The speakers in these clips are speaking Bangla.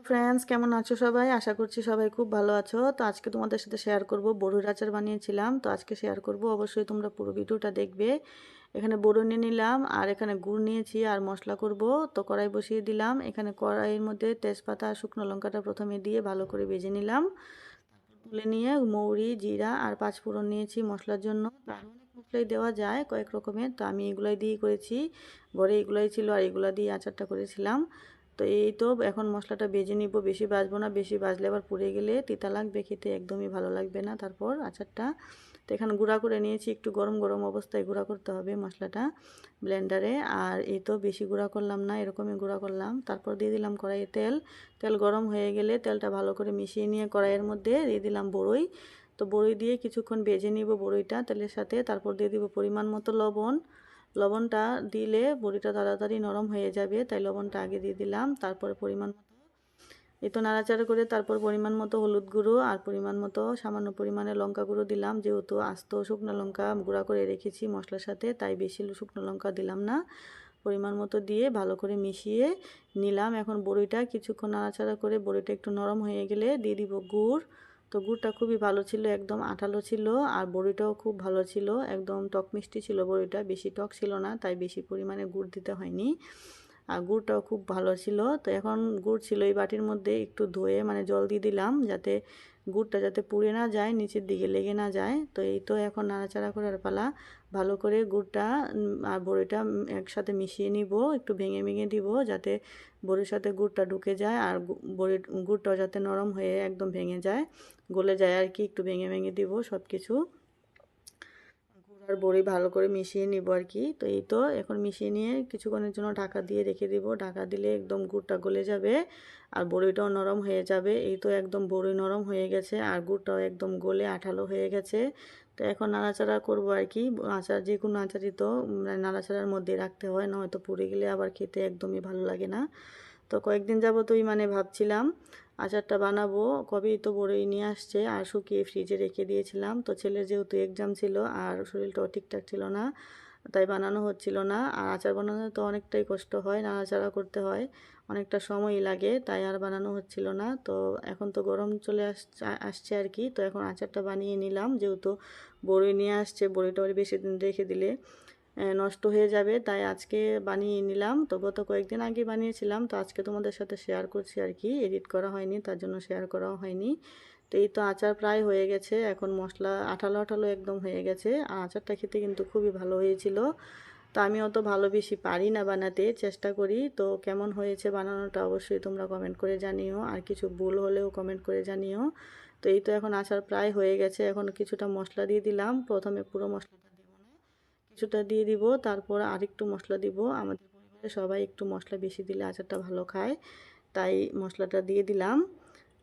ফ্রেন্ডস, কেমন আছো সবাই? আশা করছি সবাই খুব ভালো আছো। তো আজকে তোমাদের সাথে শেয়ার করব বড়ির আচার বানিয়েছিলাম। তো আজকে শেয়ার করব, অবশ্যই তোমরা পুরো ভিডিওটা দেখবে। এখানে বড়ি নিয়ে নিলাম আর এখানে গুড় নিয়েছি আর মশলা করব। তো কড়াই বসিয়ে দিলাম। এখানে কড়াইয়ের মধ্যে তেজপাতা আর শুকনো লঙ্কাটা প্রথমে দিয়ে ভালো করে ভেজে নিলাম। তুলে নিয়ে মৌরি, জিরা আর পাঁচফোড়ন নিয়েছি মশলার জন্য। আরও অনেক মশলাই দেওয়া যায় কয়েক রকমের, তো আমি এগুলাই দিয়ে করেছি। ঘরে এগুলাই ছিল আর এগুলা দিয়ে আচারটা করেছিলাম। তো এই তো এখন মশলাটা ভেজে নিব, বেশি ভাজবো না, বেশি ভাজলে আবার পুড়ে গেলে তিতা লাগবে, খেতে একদমই ভালো লাগবে না তারপর আচারটা। তো এখানে গুঁড়া করে নিয়েছি, একটু গরম গরম অবস্থায় গুঁড়া করতে হবে মশলাটা ব্লেন্ডারে। আর এই তো বেশি গুঁড়া করলাম না, এরকমই গুঁড়া করলাম। তারপর দিয়ে দিলাম কড়াইয়ে তেল। তেল গরম হয়ে গেলে তেলটা ভালো করে মিশিয়ে নিয়ে কড়াইয়ের মধ্যে দিয়ে দিলাম বড়ই। তো বড়ি দিয়ে কিছুক্ষণ ভেজে নিব বড়িটা তেলের সাথে। তারপর দিয়ে দিব পরিমাণ মতো লবণ। লবণটা দিলে বড়িটা তাড়াতাড়ি নরম হয়ে যাবে, তাই লবণটা আগে দিয়ে দিলাম। তারপরে পরিমাণ মতো এই তো নাড়াচাড়া করে তারপর পরিমাণ মতো হলুদ গুঁড়ো আর পরিমাণ মতো সামান্য পরিমাণে লঙ্কা গুঁড়ো দিলাম। যেহেতু আস্ত শুকনো লঙ্কা গুঁড়া করে রেখেছি মশলার সাথে, তাই বেশি শুকনো লঙ্কা দিলাম না। পরিমাণ মতো দিয়ে ভালো করে মিশিয়ে নিলাম। এখন বড়িটা কিছুক্ষণ নাড়াচাড়া করে বড়িটা একটু নরম হয়ে গেলে দিয়ে দিব গুড়। তো গুড়টা খুবই ভালো ছিল, একদম আঠালো ছিল। আর বড়িটাও খুব ভালো ছিল, একদম টক মিষ্টি ছিল বড়িটা, বেশি টক ছিল না, তাই বেশি পরিমাণে গুড় দিতে হয়নি। আর গুড়টাও খুব ভালো ছিল। তো এখন গুড় ছিল এই বাটির মধ্যে, একটু ধুয়ে মানে জল দিয়ে দিলাম যাতে গুড়টা যাতে পুড়ে না যায়, নিচের দিকে লেগে না যায়। তো এই তো এখন নাড়াচাড়া করার পালা। ভালো করে গুড়টা আর বড়িটা একসাথে মিশিয়ে নিব, একটু ভেঙে ভেঙে দিব যাতে বড়ির সাথে গুড়টা ঢুকে যায়। আর বড়ির গুড়টাও যাতে নরম হয়ে একদম ভেঙে যায়, গলে যায় আর কি, একটু ভেঙে ভেঙে দিব সব কিছু। গুড় আর বড়ি ভালো করে মিশিয়ে নিব আর কি। তো এই তো এখন মিশিয়ে নিয়ে কিছুক্ষণের জন্য ঢাকা দিয়ে রেখে দিব। ঢাকা দিলে একদম গুড়টা গলে যাবে আর বড়িটাও নরম হয়ে যাবে। এই তো একদম বড়ি নরম হয়ে গেছে আর গুড়টাও একদম গলে আঠালো হয়ে গেছে। তো এখন নাড়াচাড়া করব আর কি। আচার যে কোনো আচারই তো নাড়াচাড়ার মধ্যে রাখতে হয়, নয়তো পুড়ে গেলে আবার খেতে একদমই ভালো লাগে না। তো কয়েকদিন যাবতই মানে ভাবছিলাম আচারটা বানাবো, কবেই তো বড়ই নিয়ে আসছে আর শুকিয়ে ফ্রিজে রেখে দিয়েছিলাম। তো ছেলের যেহেতু এক্সাম ছিল আর শরীরটাও ঠিকঠাক ছিল না, তাই বানানো হচ্ছিল না। আর আচার বানানো তো অনেকটাই কষ্ট হয়, নাড়াচাড়া করতে হয়, অনেকটা সময়ই লাগে, তাই আর বানানো হচ্ছিল না। তো এখন তো গরম চলে আসছে আর কি। তো এখন আচারটা বানিয়ে নিলাম, যেহেতু বড়ি নিয়ে আসছে, বড়িটা বেশি দিন রেখে দিলে নষ্ট হয়ে যাবে, তাই আজকে বানিয়ে নিলাম। তো গত কয়েকদিন আগে বানিয়েছিলাম, তো আজকে তোমাদের সাথে শেয়ার করছি আর কি, এডিট করা হয়নি তার জন্য শেয়ার করাও হয়নি। তো এই তো আচার প্রায় হয়ে গেছে, এখন মশলা আঠালো আঠালো একদম হয়ে গেছে। আর আচারটা খেতে কিন্তু খুবই ভালো হয়েছিল। তো আমি অত ভালো বেশি পারি না বানাতে, চেষ্টা করি। তো কেমন হয়েছে বানানোটা অবশ্যই তোমরা কমেন্ট করে জানিও, আর কিছু ভুল হলেও কমেন্ট করে জানিও। তো এই তো এখন আচার প্রায় হয়ে গেছে। এখন কিছুটা মশলা দিয়ে দিলাম, প্রথমে পুরো মশলাটা দেবো না, কিছুটা দিয়ে দিব, তারপর আরেকটু মশলা দিব। আমাদের পরিবারে সবাই একটু মশলা বেশি দিলে আচারটা ভালো খায়, তাই মশলাটা দিয়ে দিলাম।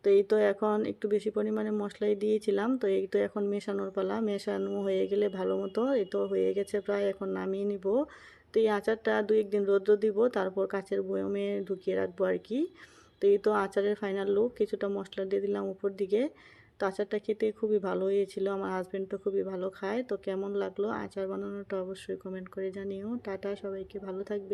তো এই তো এখন একটু বেশি পরিমাণে মশলাই দিয়েছিলাম। তো এই তো এখন মেশানোর পালা, মেশানো হয়ে গেলে ভালো মতো, এই তো হয়ে গেছে প্রায়, এখন নামিয়ে নিব। তো এই আচারটা 2-1 দিন রৌদ্র দিব, তারপর কাচের বয়মে ঢুকিয়ে রাখবো আর কি। তো এই তো আচারের ফাইনাল লুক, কিছুটা মশলা দিয়ে দিলাম উপর দিকে। তো আচারটা খেতে খুবই ভালো হয়েছিল, আমার হাজব্যান্ড তো খুবই ভালো খায়। তো কেমন লাগলো আচার বানানোটা অবশ্যই কমেন্ট করে জানিও। টাটা, সবাইকে ভালো থাকবে।